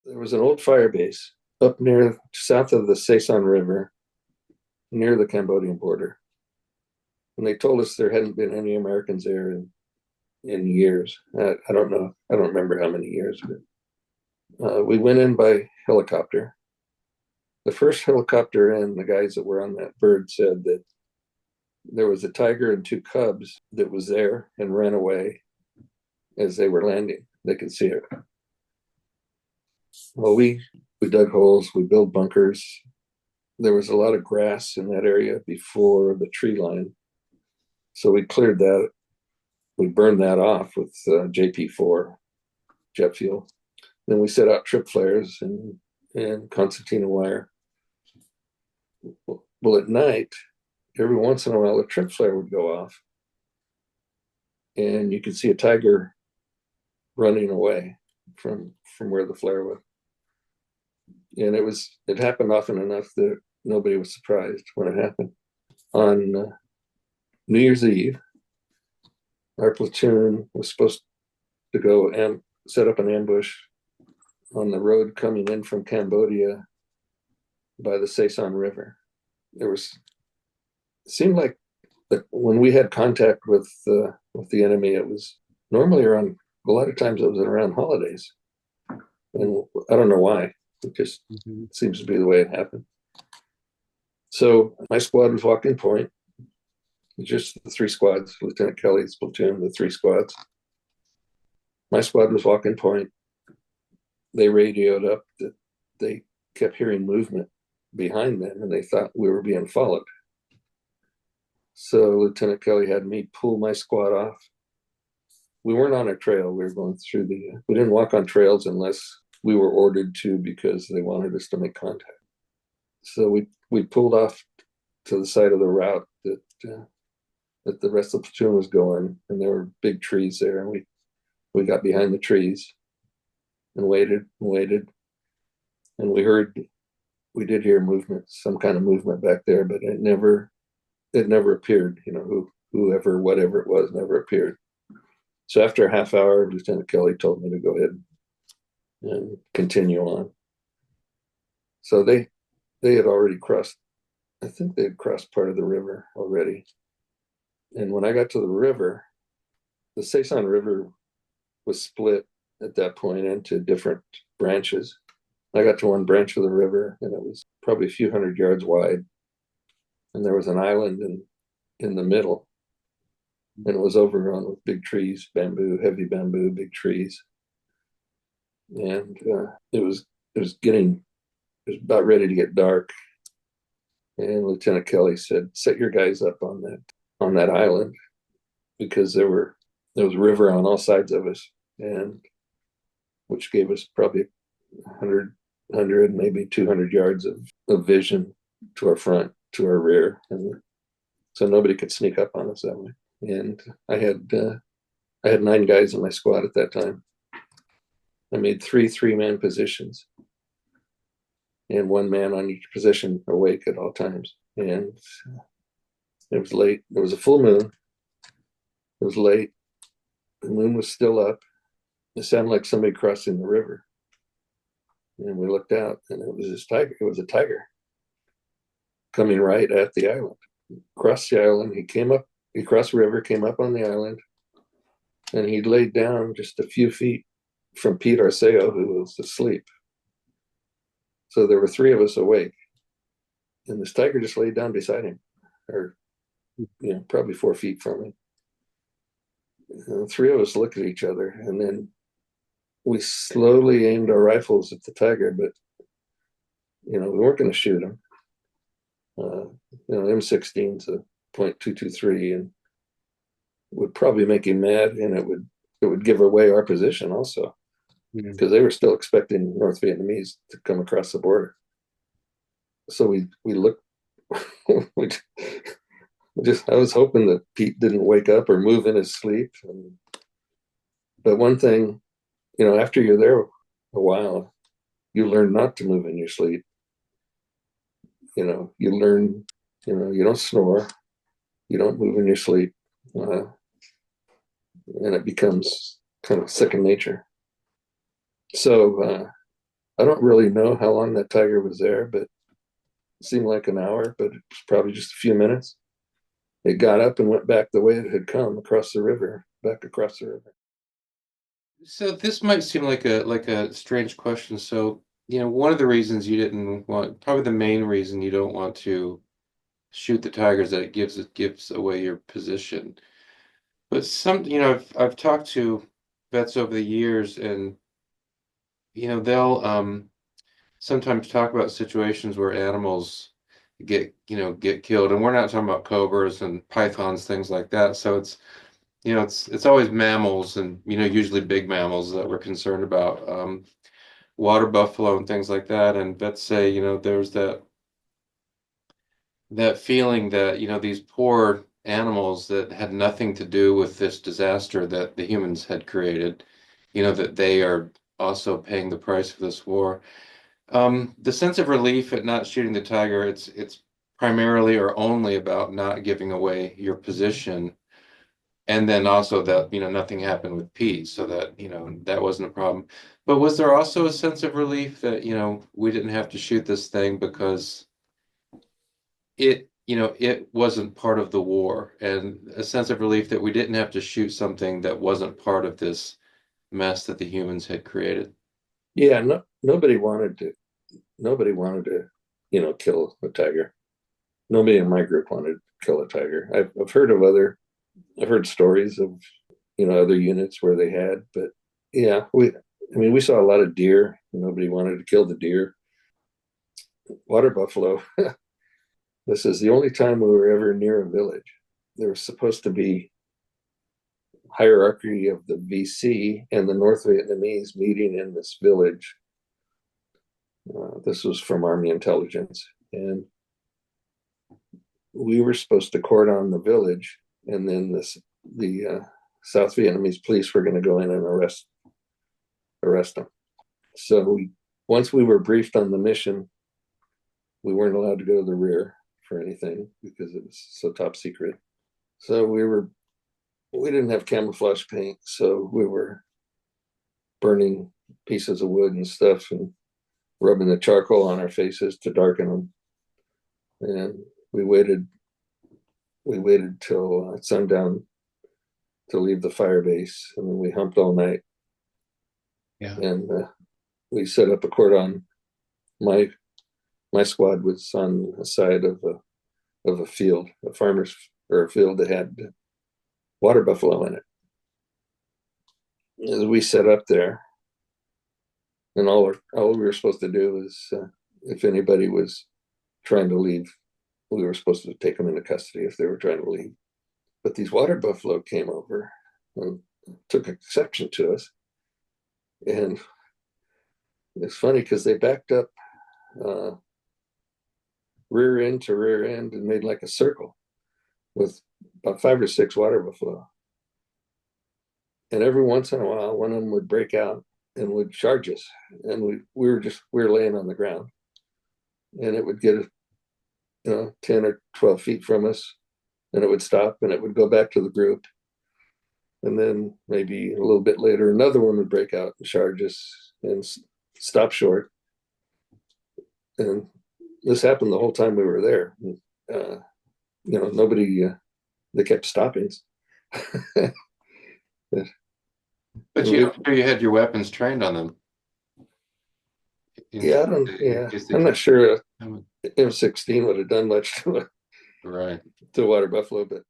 there was an old fire base up near south of the Saison River, near the Cambodian border. And they told us there hadn't been any Americans there in years. I don't know. I don't remember how many years. But we went in by helicopter. The first helicopter in, the guys that were on that bird said that there was a tiger and two cubs that was there and ran away as they were landing. They could see it. Well, we dug holes, we built bunkers. There was a lot of grass in that area before the tree line. So we cleared that. We burned that off with JP4 jet fuel. Then we set out trip flares and concertina wire. Well, at night, every once in a while, a trip flare would go off, and you could see a tiger running away from where the flare was. And it happened often enough that nobody was surprised when it happened. On New Year's Eve, our platoon was supposed to go and set up an ambush on the road coming in from Cambodia by the Saison River. It seemed like that when we had contact with the enemy, it was normally around, a lot of times it was around holidays. And I don't know why. It just seems to be the way it happened. So my squad was walking point, just the three squads, Lieutenant Kelly's platoon, the three squads. My squad was walking point. They radioed up that they kept hearing movement behind them and they thought we were being followed. So Lieutenant Kelly had me pull my squad off. We weren't on a trail. We were going through we didn't walk on trails unless we were ordered to because they wanted us to make contact. So we pulled off to the side of the route that the rest of the platoon was going, and there were big trees there, and we got behind the trees and waited, and we did hear movement, some kind of movement back there, but it never appeared. Whoever, whatever it was, never appeared. So after a half hour, Lieutenant Kelly told me to go ahead and continue on. So they had already crossed, I think they had crossed part of the river already. And when I got to the river, the Saison River was split at that point into different branches. I got to one branch of the river and it was probably a few hundred yards wide. And there was an island in the middle. And it was overgrown with big trees, bamboo, heavy bamboo, big trees. And it was about ready to get dark. And Lieutenant Kelly said, "Set your guys up on that island," because there was river on all sides of us, and which gave us probably 100, maybe 200 yards of vision to our front, to our rear, and so nobody could sneak up on us that way. And I had 9 guys in my squad at that time. I made 3-man positions, and 1 man on each position awake at all times. And it was late. There was a full moon. It was late. The moon was still up. It sounded like somebody crossing the river. And we looked out, and it was this tiger. It was a tiger coming right at the island. Across the island, he crossed the river, came up on the island, and he laid down just a few feet from Pete Arceo, who was asleep. So there were 3 of us awake, and this tiger just laid down beside him, or probably 4 feet from him. And the 3 of us looked at each other, and then we slowly aimed our rifles at the tiger, but we weren't going to shoot him. M16's a .223, and would probably make him mad, and it would give away our position also, because they were still expecting North Vietnamese to come across the border. So we looked. I was hoping that Pete didn't wake up or move in his sleep. But one thing, after you're there a while, you learn not to move in your sleep. You learn, you don't snore, you don't move in your sleep, and it becomes kind of second nature. So I don't really know how long that tiger was there, but it seemed like an hour, but it was probably just a few minutes. It got up and went back the way it had come across the river, back across the river. So this might seem like a strange question. So, one of the reasons you didn't want, probably the main reason you don't want to shoot the tiger is that it gives away your position. But I've talked to vets over the years, and they'll sometimes talk about situations where animals get killed, and we're not talking about cobras and pythons, things like that. So it's always mammals, and usually big mammals that we're concerned about. Water buffalo and things like that. And vets say, there's that feeling that, these poor animals that had nothing to do with this disaster that the humans had created, that they are also paying the price for this war. The sense of relief at not shooting the tiger, it's primarily or only about not giving away your position. And then also that, nothing happened with Pete, so that, that wasn't a problem. But was there also a sense of relief that, we didn't have to shoot this thing because it wasn't part of the war, and a sense of relief that we didn't have to shoot something that wasn't part of this mess that the humans had created? Yeah, no, nobody wanted to, kill a tiger. Nobody in my group wanted to kill a tiger. I've heard stories of, other units where they had, but yeah, I mean, we saw a lot of deer. Nobody wanted to kill the deer. Water buffalo. This is the only time we were ever near a village. There was supposed to be hierarchy of the VC and the North Vietnamese meeting in this village. This was from Army intelligence, and we were supposed to cordon the village, and then the South Vietnamese police were going to go in and arrest them. So once we were briefed on the mission, we weren't allowed to go to the rear for anything because it was so top secret. So we didn't have camouflage paint, so we were burning pieces of wood and stuff and rubbing the charcoal on our faces to darken them. And we waited till sundown to leave the fire base, and then we humped all night. Yeah. And we set up a cordon. My my squad was on the side of a field, a farmer's or a field that had water buffalo in it. As we set up there, and all we were supposed to do was, if anybody was trying to leave, we were supposed to take them into custody if they were trying to leave. But these water buffalo came over and took exception to us, and it's funny because they backed up uh, rear end to rear end and made like a circle with about 5 or 6 water buffalo. And every once in a while, one of them would break out and would charge us, and we were laying on the ground, and it would get 10 or 12 feet from us, and it would stop, and it would go back to the group, and then maybe a little bit later, another one would break out and charge us and stop short. And this happened the whole time we were there. Uh, nobody. They kept stopping. But we, I'm sure you had your weapons trained on them yeah, I don't. in Yeah, case they I'm not tried. sure M16 would have done much to Right. to water buffalo, but